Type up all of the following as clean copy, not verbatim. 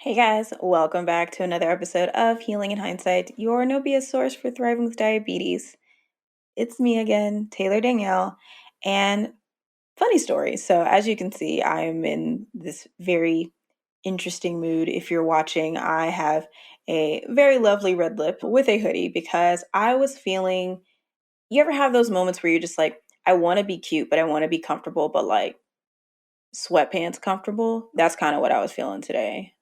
Hey guys, welcome back to another episode of Healing in Hindsight, your no BS source for thriving with diabetes. It's me again, Taylor Danielle, and funny story. So, as you can see, I'm in this very interesting mood. If you're watching, I have a very lovely red lip with a hoodie because I was feeling. You ever have those moments where you're just like, I want to be cute, but I want to be comfortable, but like sweatpants comfortable? That's kind of what I was feeling today.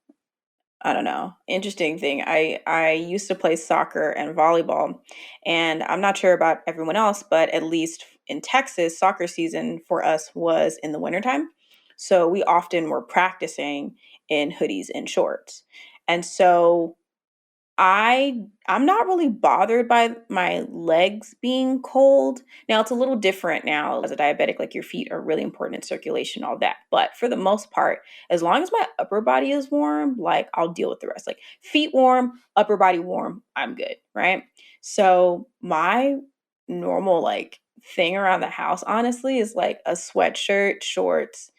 I don't know. Interesting thing. I used to play soccer and volleyball, and I'm not sure about everyone else, but at least in Texas, soccer season for us was in the wintertime. So we often were practicing in hoodies and shorts. And so I'm not really bothered by my legs being cold. Now it's a little different now as a diabetic, like your feet are really important in circulation, all that. But for the most part, as long as my upper body is warm, like I'll deal with the rest. Like feet warm, upper body warm, I'm good, right? So my normal like thing around the house honestly is like a sweatshirt, shorts,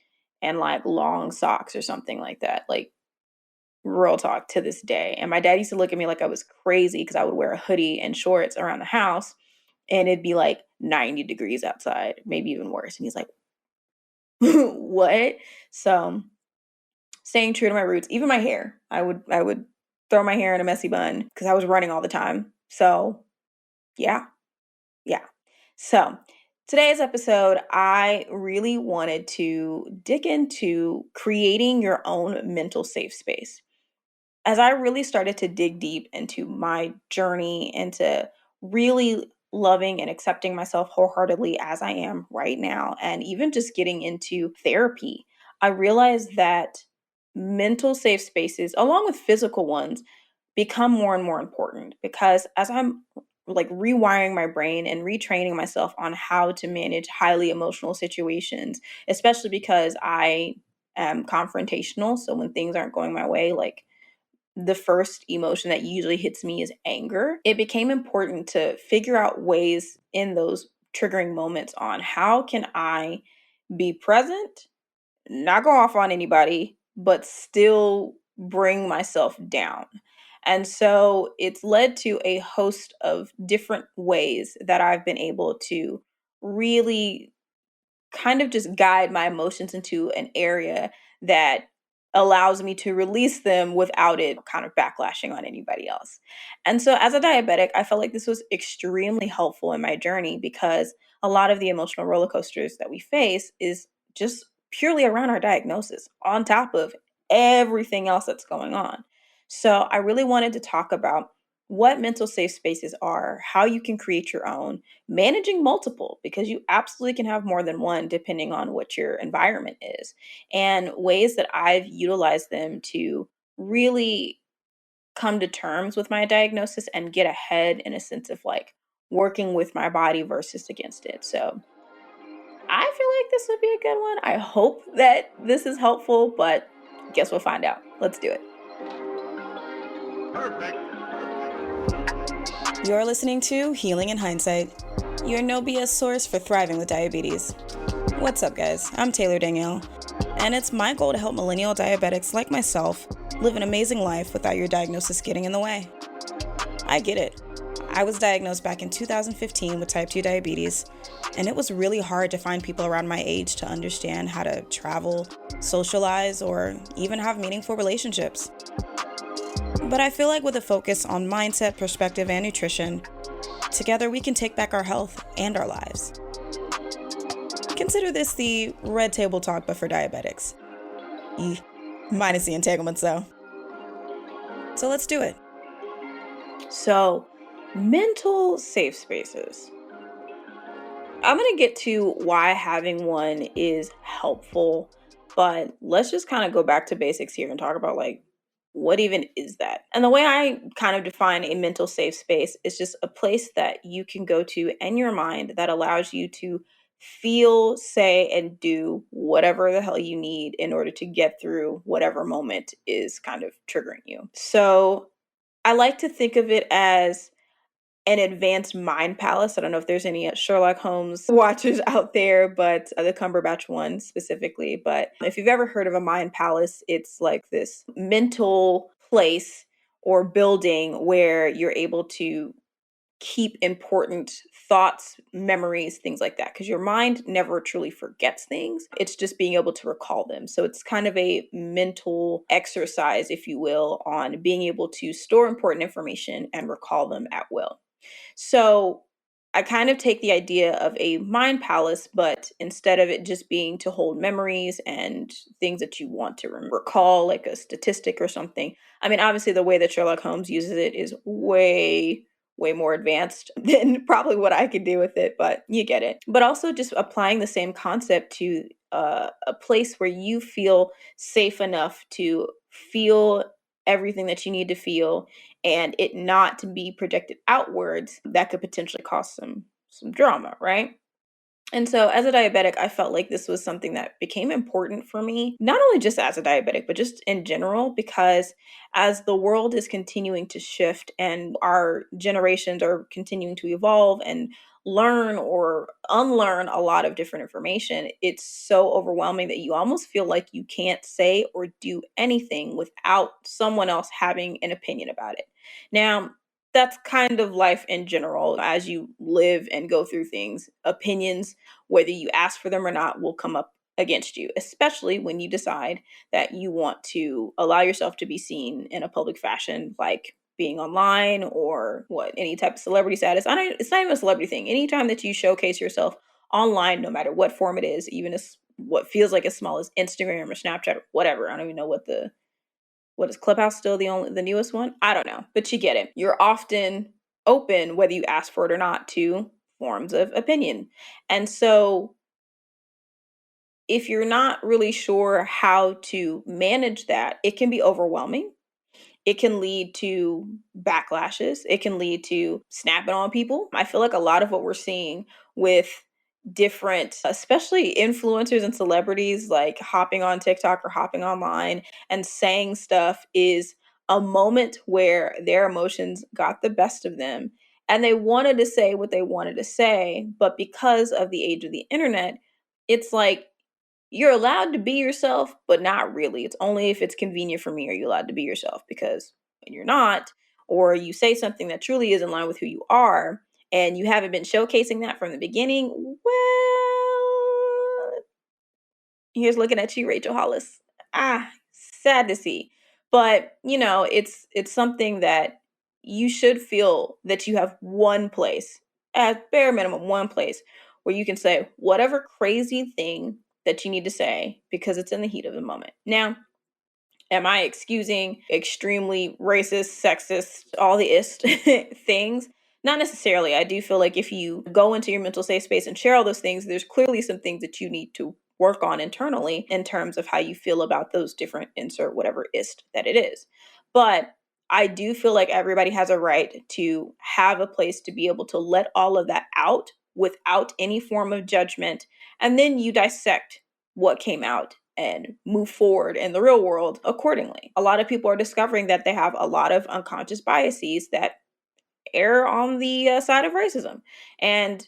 and like long socks or something like that. Like real talk to this day. And my dad used to look at me like I was crazy because I would wear a hoodie and shorts around the house and it'd be like 90 degrees outside, maybe even worse. And he's like, what? So staying true to my roots, even my hair. I would throw my hair in a messy bun because I was running all the time. So yeah, yeah. So today's episode, I really wanted to dig into creating your own mental safe space. As I really started to dig deep into my journey, into really loving and accepting myself wholeheartedly as I am right now, and even just getting into therapy, I realized that mental safe spaces, along with physical ones, become more and more important because as I'm like rewiring my brain and retraining myself on how to manage highly emotional situations, especially because I am confrontational. So when things aren't going my way, like the first emotion that usually hits me is anger. It became important to figure out ways in those triggering moments on how can I be present, not go off on anybody, but still bring myself down. And so it's led to a host of different ways that I've been able to really kind of just guide my emotions into an area that allows me to release them without it kind of backlashing on anybody else. And so as a diabetic, I felt like this was extremely helpful in my journey because a lot of the emotional roller coasters that we face is just purely around our diagnosis on top of everything else that's going on. So I really wanted to talk about what mental safe spaces are, how you can create your own, managing multiple because you absolutely can have more than one depending on what your environment is, and ways that I've utilized them to really come to terms with my diagnosis and get ahead in a sense of like working with my body versus against it. So I feel like this would be a good one. I hope that this is helpful, but guess we'll find out. Let's do it. Perfect. You're listening to Healing in Hindsight, your no BS source for thriving with diabetes. What's up, guys? I'm Taylor Danielle, and it's my goal to help millennial diabetics like myself live an amazing life without your diagnosis getting in the way. I get it. I was diagnosed back in 2015 with type 2 diabetes, and it was really hard to find people around my age to understand how to travel, socialize, or even have meaningful relationships. But I feel like with a focus on mindset, perspective, and nutrition, together we can take back our health and our lives. Consider this the red table talk, but for diabetics. Minus the entanglements, though. So let's do it. So, mental safe spaces. I'm going to get to why having one is helpful, but let's just kind of go back to basics here and talk about like what even is that? And the way I kind of define a mental safe space is just a place that you can go to in your mind that allows you to feel, say, and do whatever the hell you need in order to get through whatever moment is kind of triggering you. So I like to think of it as an advanced mind palace. I don't know if there's any Sherlock Holmes watchers out there, but the Cumberbatch one specifically. But if you've ever heard of a mind palace, it's like this mental place or building where you're able to keep important thoughts, memories, things like that. Because your mind never truly forgets things. It's just being able to recall them. So it's kind of a mental exercise, if you will, on being able to store important information and recall them at will. So I kind of take the idea of a mind palace, but instead of it just being to hold memories and things that you want to recall, like a statistic or something. I mean, obviously, the way that Sherlock Holmes uses it is way more advanced than probably what I could do with it, but you get it. But also just applying the same concept to a place where you feel safe enough to feel everything that you need to feel and it not to be projected outwards, that could potentially cause some drama, right? And so as a diabetic, I felt like this was something that became important for me, not only just as a diabetic, but just in general, because as the world is continuing to shift and our generations are continuing to evolve and learn or unlearn a lot of different information, it's so overwhelming that you almost feel like you can't say or do anything without someone else having an opinion about it. Now, that's kind of life in general. As you live and go through things, opinions, whether you ask for them or not, will come up against you, especially when you decide that you want to allow yourself to be seen in a public fashion, like being online or what, any type of celebrity status. It's not even a celebrity thing. Anytime that you showcase yourself online, no matter what form it is, even as what feels like as small as Instagram or Snapchat or whatever. I don't even know what is Clubhouse still the newest one? I don't know, but you get it. You're often open, whether you ask for it or not, to forms of opinion. And so if you're not really sure how to manage that, it can be overwhelming. It can lead to backlashes. It can lead to snapping on people. I feel like a lot of what we're seeing with different, especially influencers and celebrities, like hopping on TikTok or hopping online and saying stuff is a moment where their emotions got the best of them and they wanted to say what they wanted to say. But because of the age of the internet, it's like you're allowed to be yourself, but not really. It's only if it's convenient for me are you allowed to be yourself, because when you're not, or you say something that truly is in line with who you are, and you haven't been showcasing that from the beginning, well, here's looking at you, Rachel Hollis. Ah, sad to see. But, it's something that you should feel that you have one place, at bare minimum, one place where you can say whatever crazy thing that you need to say because it's in the heat of the moment. Now, am I excusing extremely racist, sexist, all the ist things? Not necessarily. I do feel like if you go into your mental safe space and share all those things, there's clearly some things that you need to work on internally in terms of how you feel about those different insert whatever ist that it is. But I do feel like everybody has a right to have a place to be able to let all of that out without any form of judgment. And then you dissect what came out and move forward in the real world accordingly. A lot of people are discovering that they have a lot of unconscious biases that err on the side of racism. And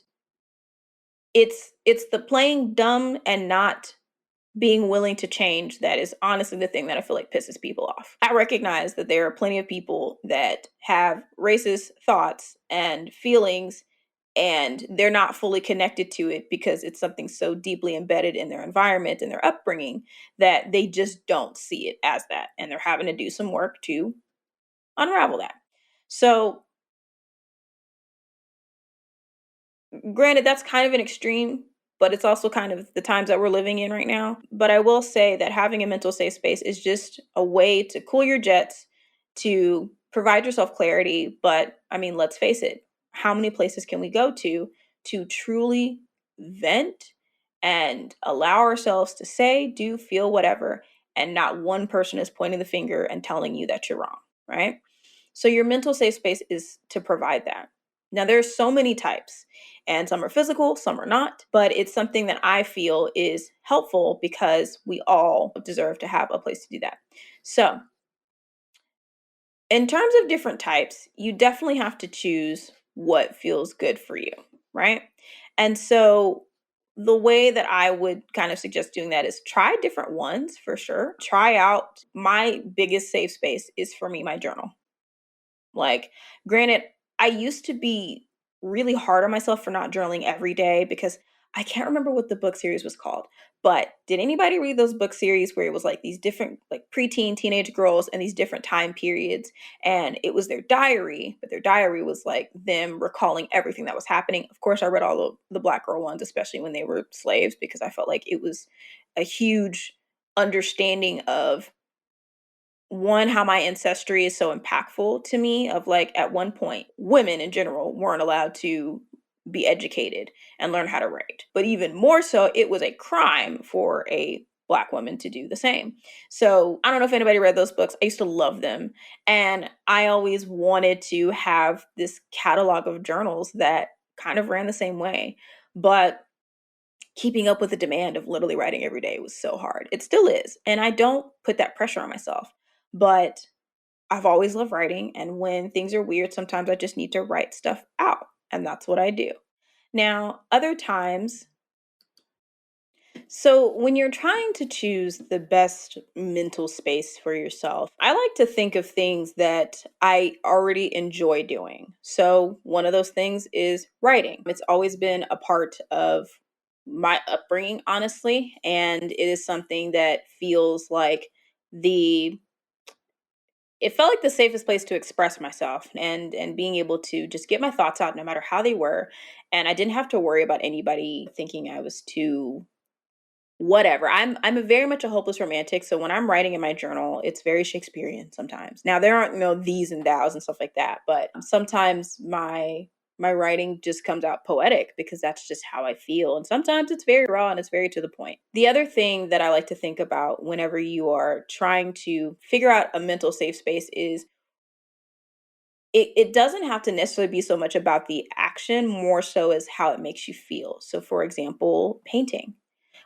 it's the playing dumb and not being willing to change that is honestly the thing that I feel like pisses people off. I recognize that there are plenty of people that have racist thoughts and feelings and they're not fully connected to it because it's something so deeply embedded in their environment and their upbringing that they just don't see it as that. And they're having to do some work to unravel that. So, granted, that's kind of an extreme, but it's also kind of the times that we're living in right now. But I will say that having a mental safe space is just a way to cool your jets, to provide yourself clarity. But I mean, let's face it, how many places can we go to truly vent and allow ourselves to say, do, feel whatever, and not one person is pointing the finger and telling you that you're wrong, right? So your mental safe space is to provide that. Now there's so many types and some are physical, some are not, but it's something that I feel is helpful because we all deserve to have a place to do that. So, in terms of different types, you definitely have to choose what feels good for you, right? And so the way that I would kind of suggest doing that is try different ones for sure. Try out my biggest safe space is for me, my journal. Like, granted, I used to be really hard on myself for not journaling every day because I can't remember what the book series was called. But did anybody read those book series where it was like these different, like preteen, teenage girls and these different time periods? And it was their diary, but their diary was like them recalling everything that was happening. Of course, I read all of the Black girl ones, especially when they were slaves, because I felt like it was a huge understanding of one, how my ancestry is so impactful to me, of like at one point women in general weren't allowed to be educated and learn how to write, but even more so it was a crime for a Black woman to do the same. So I don't know if anybody read those books. I used to love them, and I always wanted to have this catalog of journals that kind of ran the same way, but keeping up with the demand of literally writing every day was so hard. It still is. And I don't put that pressure on myself. But I've always loved writing. And when things are weird, sometimes I just need to write stuff out. And that's what I do. Now, other times, so when you're trying to choose the best mental space for yourself, I like to think of things that I already enjoy doing. So one of those things is writing. It's always been a part of my upbringing, honestly, and it is something that feels like the it felt like the safest place to express myself and being able to just get my thoughts out no matter how they were, and I didn't have to worry about anybody thinking I was too whatever. I'm a very much a hopeless romantic. So when I'm writing in my journal, it's very Shakespearean sometimes. Now there aren't these and thous and stuff like that, but sometimes my writing just comes out poetic because that's just how I feel. And sometimes it's very raw and it's very to the point. The other thing that I like to think about whenever you are trying to figure out a mental safe space is it doesn't have to necessarily be so much about the action, more so as how it makes you feel. So for example, painting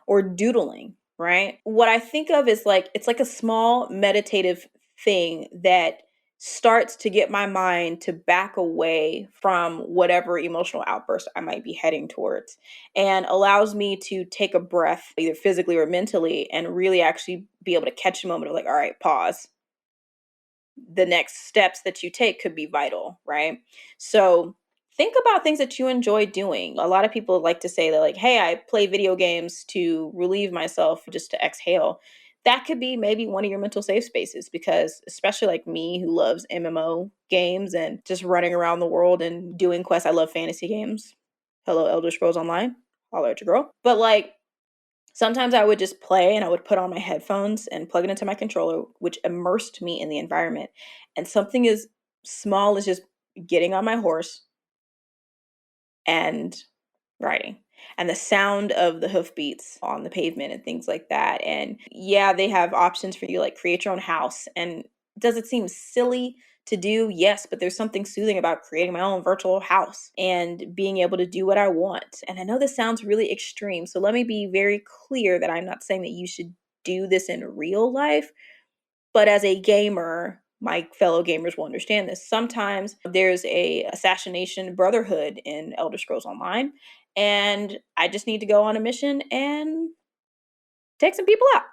or doodling, right? What I think of is like it's like a small meditative thing that starts to get my mind to back away from whatever emotional outburst I might be heading towards and allows me to take a breath, either physically or mentally, and really actually be able to catch a moment of like, all right, pause, the next steps that you take could be vital, right? So think about things that you enjoy doing. A lot of people like to say that, like, hey, I play video games to relieve myself, just to exhale. That could be maybe one of your mental safe spaces because, especially like me who loves MMO games and just running around the world and doing quests, I love fantasy games. Hello, Elder Scrolls Online. Holler at your girl. But like, sometimes I would just play and I would put on my headphones and plug it into my controller, which immersed me in the environment. And something as small as just getting on my horse and riding. And the sound of the hoofbeats on the pavement and things like that. And yeah, they have options for you like create your own house. And does it seem silly to do? Yes, but there's something soothing about creating my own virtual house and being able to do what I want. And I know this sounds really extreme, so let me be very clear that I'm not saying that you should do this in real life, but as a gamer, my fellow gamers will understand this. Sometimes there's a assassination brotherhood in Elder Scrolls Online, and I just need to go on a mission and take some people out.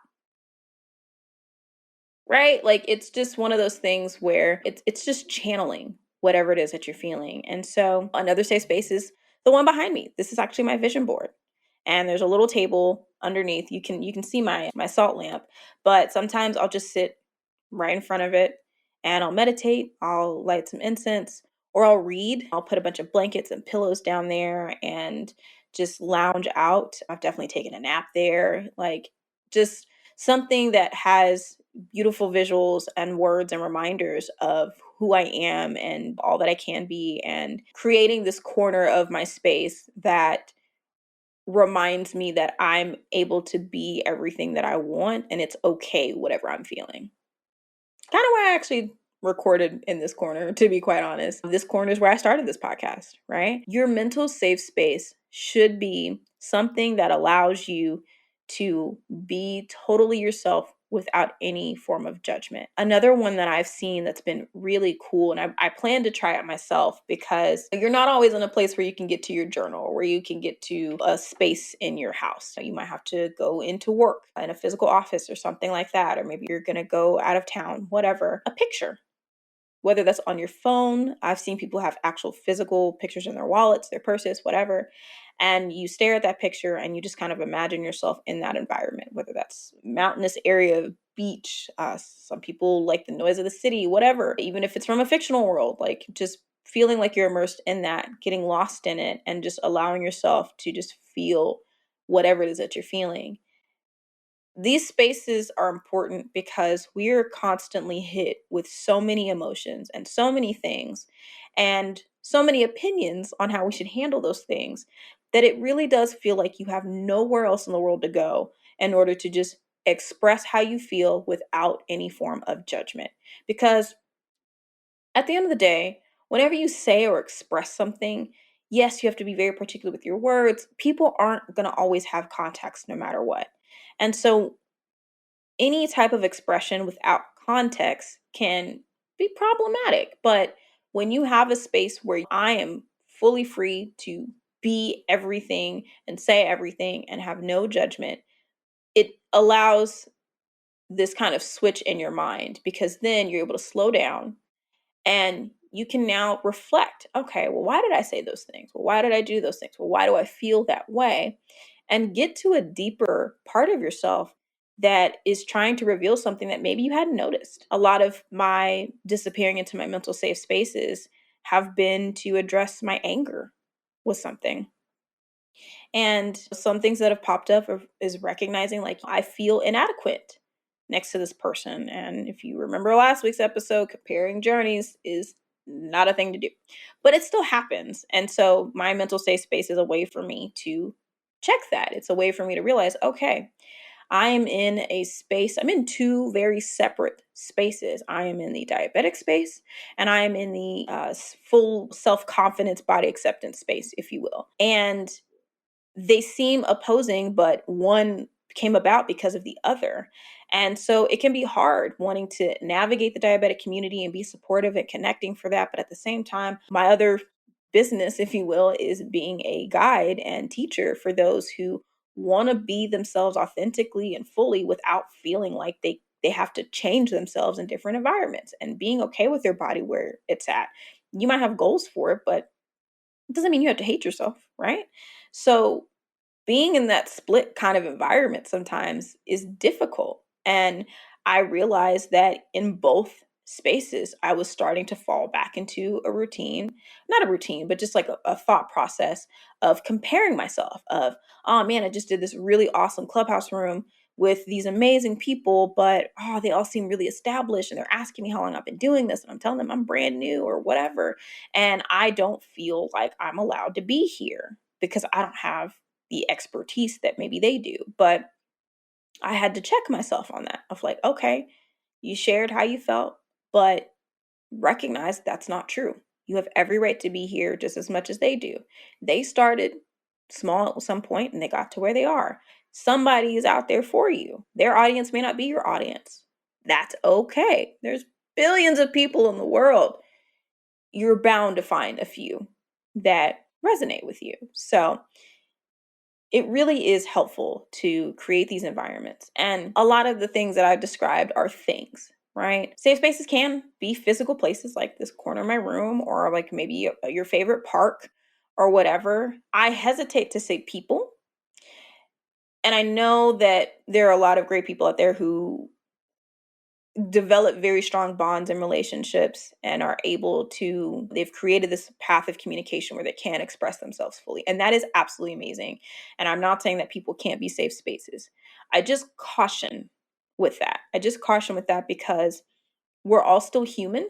Right? Like it's just one of those things where it's just channeling whatever it is that you're feeling. And so another safe space is the one behind me. This is actually my vision board. And there's a little table underneath. You can see my salt lamp, but sometimes I'll just sit right in front of it and I'll meditate, I'll light some incense, or I'll read. I'll put a bunch of blankets and pillows down there and just lounge out. I've definitely taken a nap there. Like just something that has beautiful visuals and words and reminders of who I am and all that I can be, and creating this corner of my space that reminds me that I'm able to be everything that I want and it's okay whatever I'm feeling. Kind of why I actually recorded in this corner, to be quite honest. This corner is where I started this podcast, right? Your mental safe space should be something that allows you to be totally yourself without any form of judgment. Another one that I've seen that's been really cool, and I plan to try it myself, because you're not always in a place where you can get to your journal or where you can get to a space in your house. You might have to go into work in a physical office or something like that, or maybe you're going to go out of town, whatever. A picture, whether that's on your phone. I've seen people have actual physical pictures in their wallets, their purses, whatever. And you stare at that picture and you just kind of imagine yourself in that environment, whether that's mountainous area, beach. Some people like the noise of the city, whatever. Even if it's from a fictional world, like just feeling like you're immersed in that, getting lost in it, and just allowing yourself to just feel whatever it is that you're feeling. These spaces are important because we are constantly hit with so many emotions and so many things and so many opinions on how we should handle those things, that it really does feel like you have nowhere else in the world to go in order to just express how you feel without any form of judgment. Because at the end of the day, whenever you say or express something, yes, you have to be very particular with your words. People aren't going to always have context no matter what. And so any type of expression without context can be problematic. But when you have a space where I am fully free to be everything and say everything and have no judgment, it allows this kind of switch in your mind, because then you're able to slow down and you can now reflect. Okay, well, why did I say those things? Well, why did I do those things? Well, why do I feel that way? And get to a deeper part of yourself that is trying to reveal something that maybe you hadn't noticed. A lot of my disappearing into my mental safe spaces have been to address my anger with something. And some things that have popped up is recognizing, like, I feel inadequate next to this person. And if you remember last week's episode, comparing journeys is not a thing to do, but it still happens. And so my mental safe space is a way for me to check that. It's a way for me to realize, okay, I am in a space, I'm in two very separate spaces. I am in the diabetic space and I am in the full self confidence, body acceptance space, if you will. And they seem opposing, but one came about because of the other. And so it can be hard wanting to navigate the diabetic community and be supportive and connecting for that. But at the same time, my other business, if you will, is being a guide and teacher for those who want to be themselves authentically and fully without feeling like they have to change themselves in different environments, and being okay with their body where it's at. You might have goals for it, but it doesn't mean you have to hate yourself, right? So being in that split kind of environment sometimes is difficult. And I realized that in both spaces, I was starting to fall back into a routine, not a routine, but just like a thought process of comparing myself of, oh man, I just did this really awesome clubhouse room with these amazing people, but oh, they all seem really established and they're asking me how long I've been doing this. And I'm telling them I'm brand new or whatever. And I don't feel like I'm allowed to be here because I don't have the expertise that maybe they do. But I had to check myself on that of like, okay, you shared how you felt, but recognize that's not true. You have every right to be here just as much as they do. They started small at some point and they got to where they are. Somebody is out there for you. Their audience may not be your audience. That's okay. There's billions of people in the world. You're bound to find a few that resonate with you. So it really is helpful to create these environments. And a lot of the things that I've described are things, right? Safe spaces can be physical places like this corner of my room, or like maybe your favorite park or whatever. I hesitate to say people. And I know that there are a lot of great people out there who develop very strong bonds and relationships and are able to, they've created this path of communication where they can express themselves fully, and that is absolutely amazing. And I'm not saying that people can't be safe spaces. I just caution with that. Because we're all still human.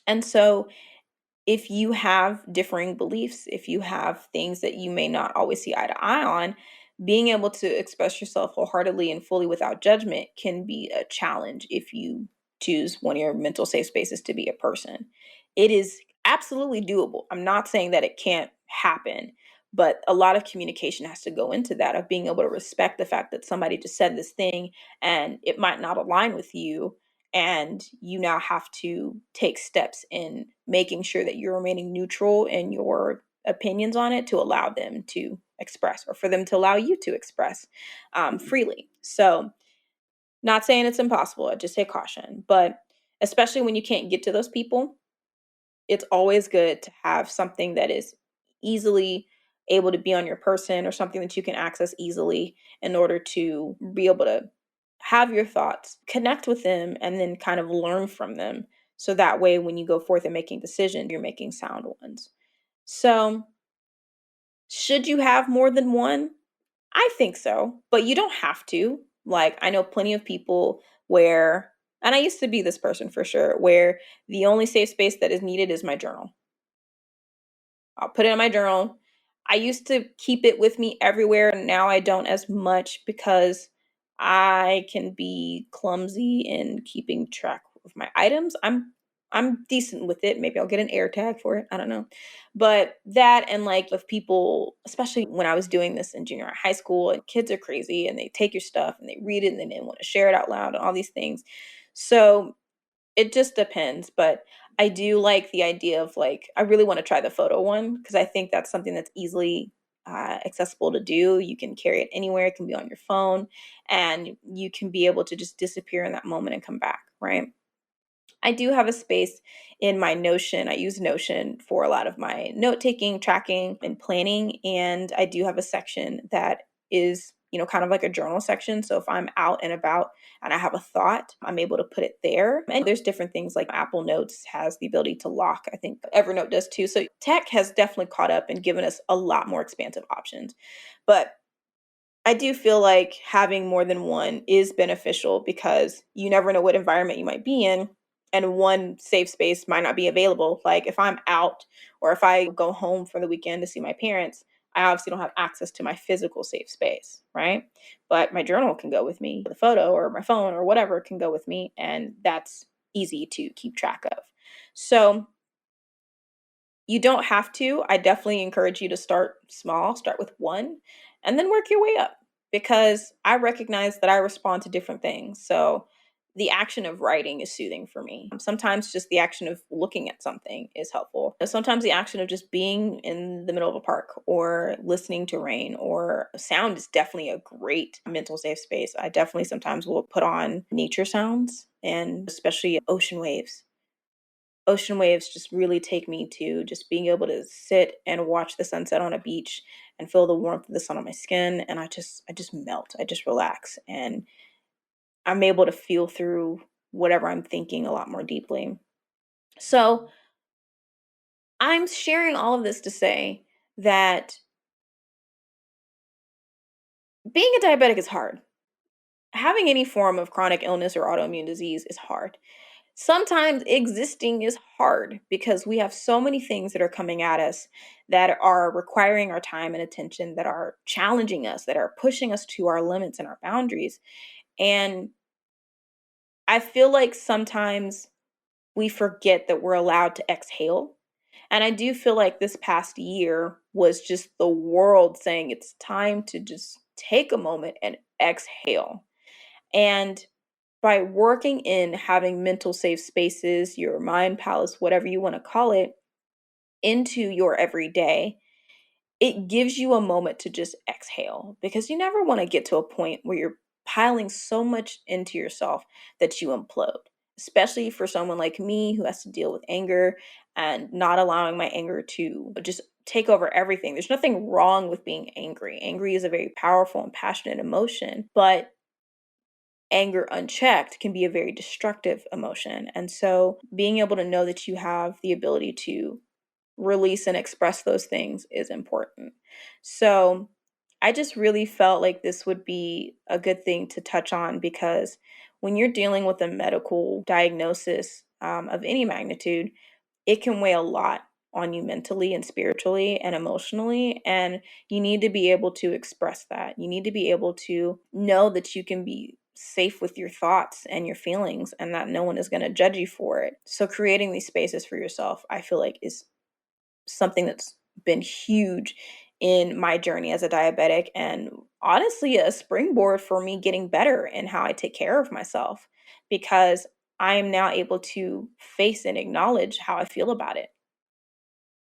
And so if you have differing beliefs, if you have things that you may not always see eye to eye on, being able to express yourself wholeheartedly and fully without judgment can be a challenge if you choose one of your mental safe spaces to be a person. It is absolutely doable. I'm not saying that it can't happen, But a lot of communication has to go into that, of being able to respect the fact that somebody just said this thing and it might not align with you. And you now have to take steps in making sure that you're remaining neutral in your opinions on it to allow them to express, or for them to allow you to express freely. So, not saying it's impossible, I just say caution. But especially when you can't get to those people, it's always good to have something that is easily able to be on your person, or something that you can access easily, in order to be able to have your thoughts, connect with them, and then kind of learn from them. So that way, when you go forth and making decisions, you're making sound ones. So, should you have more than one? I think so, but you don't have to. Like, I know plenty of people where, and I used to be this person for sure, where the only safe space that is needed is my journal. I'll put it in my journal. I used to keep it with me everywhere, and now I don't as much, because I can be clumsy in keeping track of my items. I'm decent with it. Maybe I'll get an air tag for it. I don't know. But that, and like with people, especially when I was doing this in junior high school, and kids are crazy and they take your stuff and they read it and then they want to share it out loud and all these things. So it just depends, but I do like the idea of, like, I really wanna try the photo one, because I think that's something that's easily, accessible to do. You can carry it anywhere, it can be on your phone, and you can be able to just disappear in that moment and come back, right? I do have a space in my Notion. I use Notion for a lot of my note taking, tracking, and planning. And I do have a section that is, kind of like a journal section. So if I'm out and about and I have a thought, I'm able to put it there. And there's different things, like Apple Notes has the ability to lock. I think Evernote does too. So tech has definitely caught up and given us a lot more expansive options. But I do feel like having more than one is beneficial, because you never know what environment you might be in, and one safe space might not be available. Like, if I'm out, or if I go home for the weekend to see my parents, I obviously don't have access to my physical safe space, right? But my journal can go with me, the photo or my phone or whatever can go with me, and that's easy to keep track of. So, you don't have to. I definitely encourage you to start small, start with one, and then work your way up, because I recognize that I respond to different things. So the action of writing is soothing for me. Sometimes just the action of looking at something is helpful. Sometimes the action of just being in the middle of a park or listening to rain or sound is definitely a great mental safe space. I definitely sometimes will put on nature sounds, and especially ocean waves just really take me to just being able to sit and watch the sunset on a beach and feel the warmth of the sun on my skin, and I just melt. I just relax, and I'm able to feel through whatever I'm thinking a lot more deeply. So, I'm sharing all of this to say that being a diabetic is hard. Having any form of chronic illness or autoimmune disease is hard. Sometimes existing is hard, because we have so many things that are coming at us that are requiring our time and attention, that are challenging us, that are pushing us to our limits and our boundaries. And I feel like sometimes we forget that we're allowed to exhale. And I do feel like this past year was just the world saying it's time to just take a moment and exhale. And by working in having mental safe spaces, your mind palace, whatever you want to call it, into your everyday, it gives you a moment to just exhale, because you never want to get to a point where you're piling so much into yourself that you implode. Especially for someone like me who has to deal with anger and not allowing my anger to just take over everything. There's nothing wrong with being angry. Angry is a very powerful and passionate emotion, but anger unchecked can be a very destructive emotion. And so being able to know that you have the ability to release and express those things is important. So I just really felt like this would be a good thing to touch on, because when you're dealing with a medical diagnosis of any magnitude, it can weigh a lot on you mentally and spiritually and emotionally. And you need to be able to express that. You need to be able to know that you can be safe with your thoughts and your feelings, and that no one is going to judge you for it. So, creating these spaces for yourself, I feel like, is something that's been huge in my journey as a diabetic, and honestly a springboard for me getting better in how I take care of myself, because I am now able to face and acknowledge how I feel about it.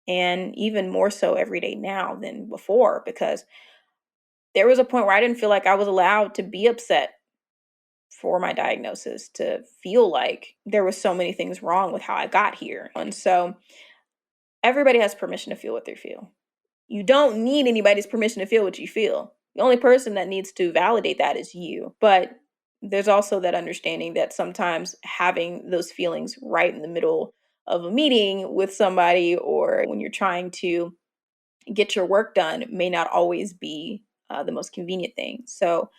And even more so every day now than before, because there was a point where I didn't feel like I was allowed to be upset for my diagnosis, to feel like there was so many things wrong with how I got here. And so everybody has permission to feel what they feel. You don't need anybody's permission to feel what you feel. The only person that needs to validate that is you. But there's also that understanding that sometimes having those feelings right in the middle of a meeting with somebody, or when you're trying to get your work done, may not always be the most convenient thing. So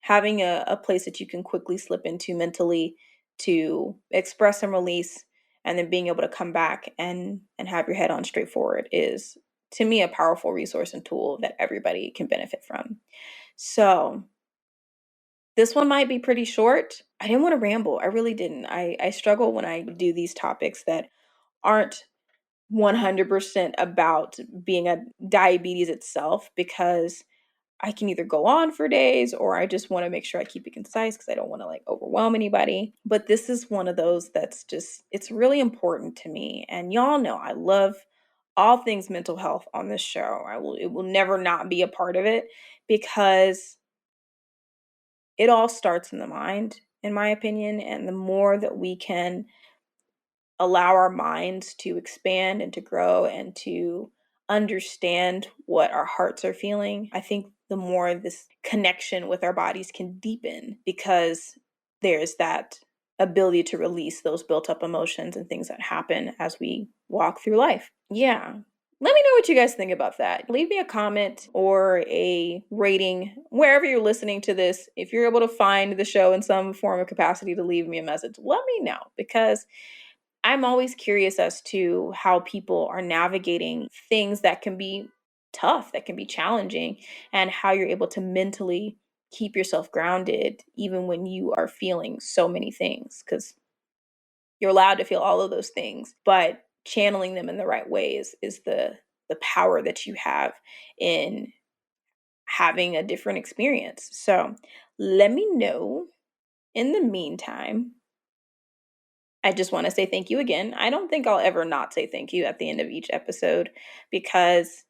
having a place that you can quickly slip into mentally to express and release, and then being able to come back and have your head on straight forward, is to me a powerful resource and tool that everybody can benefit from. So this one might be pretty short. I didn't want to ramble. I really didn't. I struggle when I do these topics that aren't 100% about being a diabetes itself, because I can either go on for days, or I just want to make sure I keep it concise because I don't want to like overwhelm anybody. But this is one of those that's just, it's really important to me. And y'all know I love all things mental health on this show. It will never not be a part of it, because it all starts in the mind, in my opinion. And the more that we can allow our minds to expand and to grow and to understand what our hearts are feeling, I think the more this connection with our bodies can deepen, because there's that ability to release those built up emotions and things that happen as we walk through life. Yeah. Let me know what you guys think about that. Leave me a comment or a rating wherever you're listening to this. If you're able to find the show in some form of capacity to leave me a message, let me know, because I'm always curious as to how people are navigating things that can be tough, that can be challenging, and how you're able to mentally keep yourself grounded even when you are feeling so many things. Because you're allowed to feel all of those things, but channeling them in the right ways is the power that you have in having a different experience. So let me know. In the meantime, I just want to say thank you again. I don't think I'll ever not say thank you at the end of each episode, because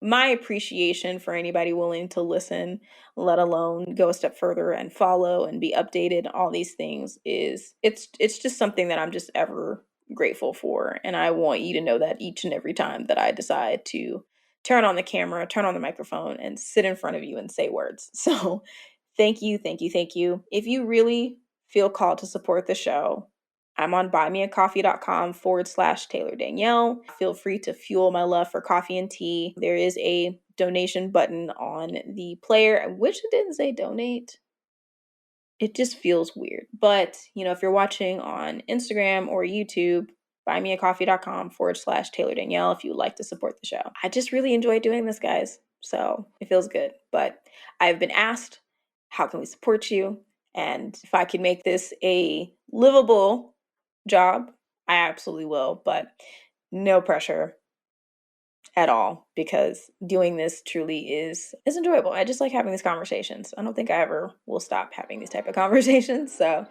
my appreciation for anybody willing to listen, let alone go a step further and follow and be updated, all these things, is it's just something that I'm just ever grateful for. And I want you to know that each and every time that I decide to turn on the camera, turn on the microphone, and sit in front of you and say words. So thank you, thank you, thank you. If you really feel called to support the show, I'm on buymeacoffee.com/Taylor Danielle. Feel free to fuel my love for coffee and tea. There is a donation button on the player. I wish it didn't say donate. It just feels weird. But, if you're watching on Instagram or YouTube, buymeacoffee.com/Taylor Danielle if you would like to support the show. I just really enjoy doing this, guys. So it feels good. But I've been asked, how can we support you? And if I can make this a livable job, I absolutely will. But no pressure at all, because doing this truly is enjoyable. I just like having these conversations. I don't think I ever will stop having these type of conversations. So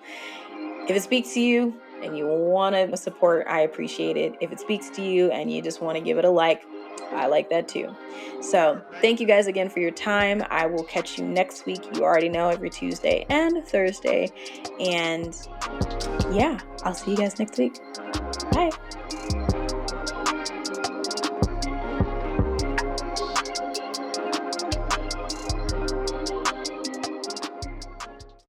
if it speaks to you and you want to support, I appreciate it. If it speaks to you and you just want to give it a like, I like that too. So thank you guys again for your time. I will catch you next week. You already know, every Tuesday and Thursday. And yeah, I'll see you guys next week. Bye.